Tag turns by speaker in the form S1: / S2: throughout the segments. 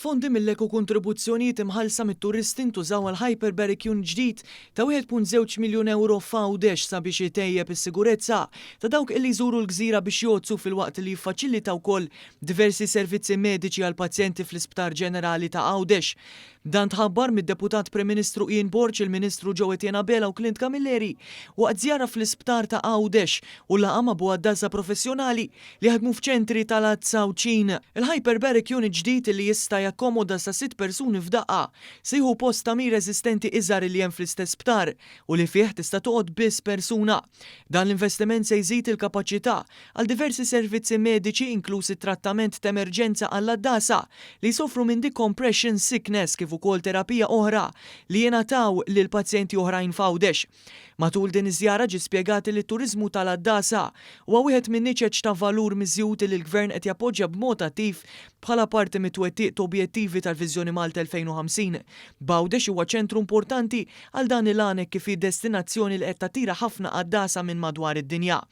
S1: Fondi mill-eko kontribuzzjonijiet imħallsa mit-turisti ntużaw għal Hyperbaric Unit ġdid ta' 1.2 miljun euro f'għawdex sabiex jitejjeb is-sigurezza ta' dawk illi jżuru l-gżira biex jozzu fil-waqt li jiffaċilita wkoll diversi servizzi mediċi għal pazjenti fl-Isptar Ġenerali ta' Għawdex. Dan tħabbar mid-Deputat Prim Ministru Ian Borch, il-Ministru Joe Etienne Bella u Clint Camilleri waqt żjara fl-Isptar ta' Għawdex u laqa ma' buħaddasa professjonali li ħadmu f'ċentri tal-Azza u Ċin. Il-Hyperbaric Unit ġdid li jista' jakkomoda sa 6 persuni f'daqqa se jieħu post tamir eżistenti iżgħar li hemm fl-istess sptar u li fih tista' toqgħod biss persuna. Dan l-investiment se jżid il-kapaċità għal diversi servizzi mediċi inkluż it-trattament ta' emerġenza għall-addasa li jsofru minn decompression sickness kif ukoll terapija oħra li jingħataw lil pazjenti oħrajn f'Għawdex. Matul din iż-żjara ġie spjegat li t-turiżmu tal-addasa huwa wieħed minn niċeġ ta' valur miżjud li l-Gvern qed jappoġġja b'mod attiv bħala parti mit-twettiq ta' objettivi tal-Viżjoni Malta 2050. B'Għawdex huwa ċentru importanti għal dan il-għanek kif destinazzjoni li qed tattira ħafna qaddasa minn madwar id-dinja.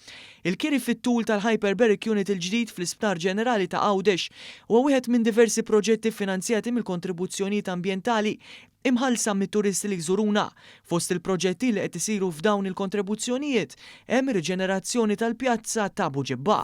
S1: Il-kiri fit-tul tal-Hyperbaric Unit il-ġdid fl-Isptar Ġenerali ta' Għawdex huwa wieħed minn diversi proġetti finanzjati mill-kontribuzzjonijiet ambjentali imħallsa mit-turisti li jżuruna. Fost il-proġetti li qed isiru f'dawn il-kontribuzzjonijiet hemm riġenerazzjoni tal-pjazza ta' Abu Ġibba.